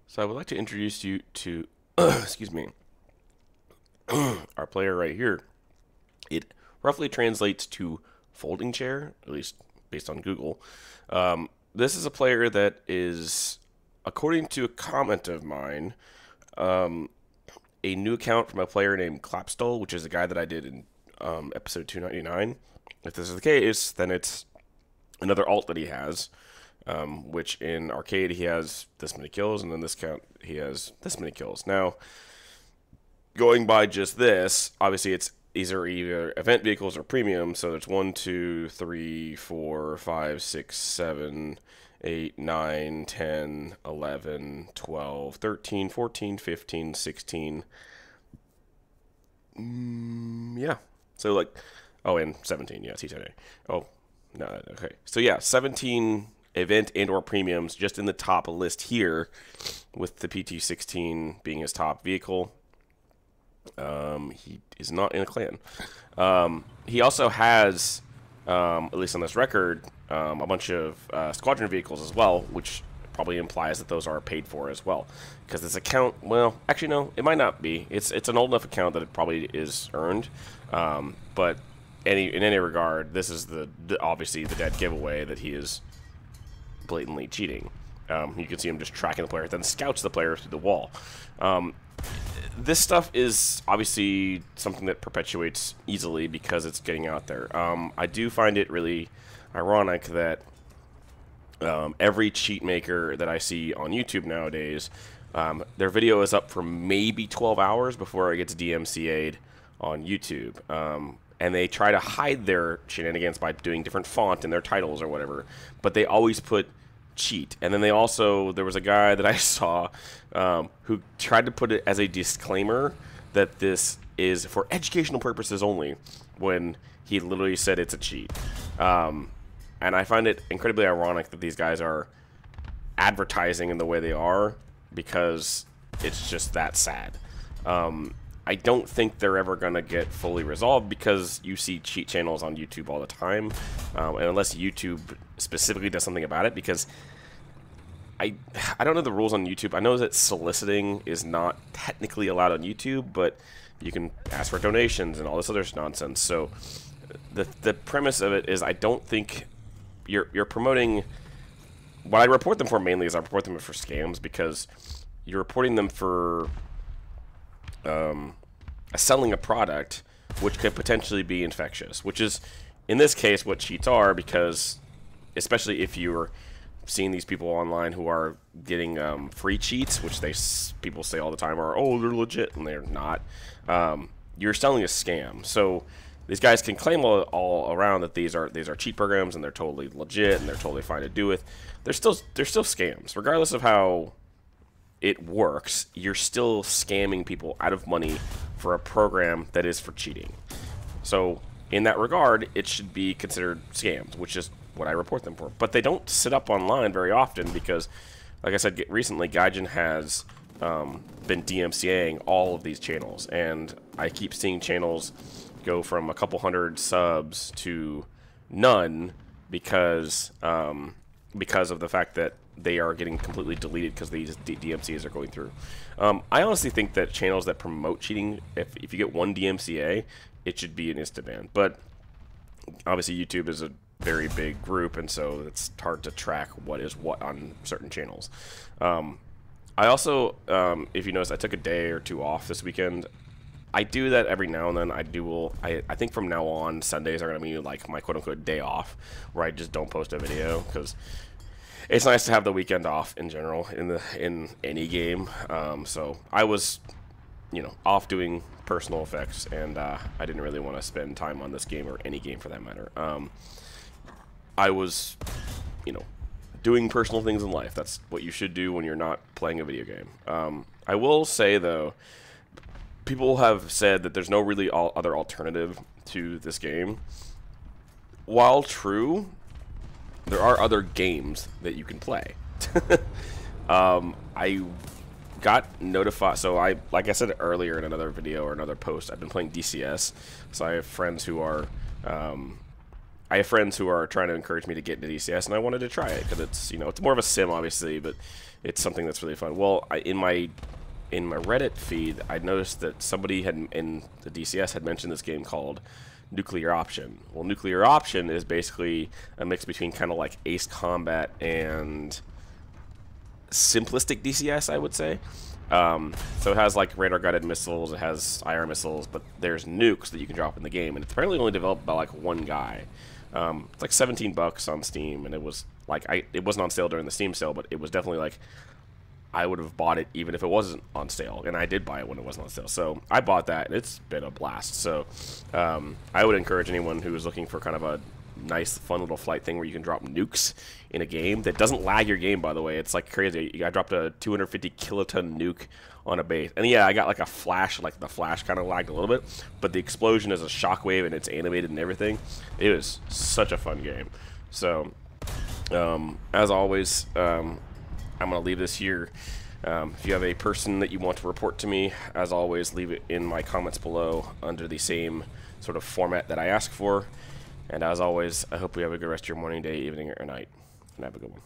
So I would like to introduce you to, excuse me, our player right here. It roughly translates to folding chair, at least based on Google. This is a player that is, according to a comment of mine, a new account from a player named Clapstol, which is a guy that I did in episode 299. If this is the case, then it's another alt that he has, which in arcade he has this many kills, and then this count he has this many kills. Now, going by just this, obviously these are either event vehicles or premium, so there's 1, 2, 3, 4, 5, 6, 7, 8, 9, 10, 11, 12, 13, 14, 15, 16. Yeah. So like, oh, and 17, yeah, T10A. Oh, no, okay. So yeah, 17 event and or premiums just in the top list here, with the PT16 being his top vehicle. He is not in a clan. He also has, at least on this record, a bunch of squadron vehicles as well, which probably implies that those are paid for as well. Because this account, well, actually no, it might not be. It's an old enough account that it probably is earned. But in any regard, this is obviously the dead giveaway that he is blatantly cheating. You can see him just tracking the player, then scouts the player through the wall. This stuff is obviously something that perpetuates easily because it's getting out there. I do find it really ironic that every cheat maker that I see on YouTube nowadays, their video is up for maybe 12 hours before it gets DMCA'd on YouTube. And they try to hide their shenanigans by doing different font in their titles or whatever, but they always put cheat. And then there was a guy that I saw who tried to put it as a disclaimer that this is for educational purposes only, when he literally said it's a cheat. And I find it incredibly ironic that these guys are advertising in the way they are, because it's just that sad. I don't think they're ever going to get fully resolved, because you see cheat channels on YouTube all the time, and unless YouTube specifically does something about it, because I don't know the rules on YouTube. I know that soliciting is not technically allowed on YouTube, but you can ask for donations and all this other nonsense. So the premise of it is, I don't think you're promoting. What I report them for mainly is I report them for scams, because you're reporting them for selling a product which could potentially be infectious, which is in this case what cheats are, because especially if you're seeing these people online who are getting free cheats, which people say all the time are, oh, they're legit, and they're not. You're selling a scam. So these guys can claim all around that these are cheat programs and they're totally legit and they're totally fine to do with. They're still scams, regardless of how it works. You're still scamming people out of money for a program that is for cheating. So in that regard, it should be considered scams, which is what I report them for. But they don't sit up online very often, because, like I said, recently Gaijin has been DMCAing all of these channels, and I keep seeing channels go from a couple hundred subs to none because of the fact that they are getting completely deleted because these DMCAs are going through. I honestly think that channels that promote cheating, if you get one DMCA, it should be an insta ban. But obviously YouTube is a very big group, and so it's hard to track what is what on certain channels. I also, if you notice, I took a day or two off this weekend. I do that every now and then. I think from now on, Sundays are going to be like my quote-unquote day off, where I just don't post a video, because it's nice to have the weekend off in general in any game. So I was, off doing personal effects, and I didn't really want to spend time on this game, or any game for that matter. I was, doing personal things in life. That's what you should do when you're not playing a video game. I will say, though, people have said that there's no really other alternative to this game. While true, there are other games that you can play. I got notified, so like I said earlier in another video or another post, I've been playing DCS. So I have friends who are trying to encourage me to get into DCS, and I wanted to try it because it's it's more of a sim, obviously, but it's something that's really fun. Well, in my Reddit feed, I noticed that somebody had in the DCS had mentioned this game called Nuclear Option. Well, Nuclear Option is basically a mix between kind of like Ace Combat and simplistic DCS, I would say. So it has like radar guided missiles, it has IR missiles, but there's nukes that you can drop in the game, and it's apparently only developed by like one guy. It's like $17 on Steam, and it was like it wasn't on sale during the Steam sale, but it was definitely like I would have bought it even if it wasn't on sale, and I did buy it when it wasn't on sale. So I bought that, and it's been a blast. So I would encourage anyone who is looking for kind of a nice, fun little flight thing where you can drop nukes in a game that doesn't lag your game, by the way. It's like crazy. I dropped a 250 kiloton nuke on a base. And yeah, I got like a flash, like the flash kind of lagged a little bit, but the explosion is a shockwave and it's animated and everything. It was such a fun game. So, as always, I'm going to leave this here. If you have a person that you want to report to me, as always, leave it in my comments below under the same sort of format that I ask for. And as always, I hope you have a good rest of your morning, day, evening, or night. And have a good one.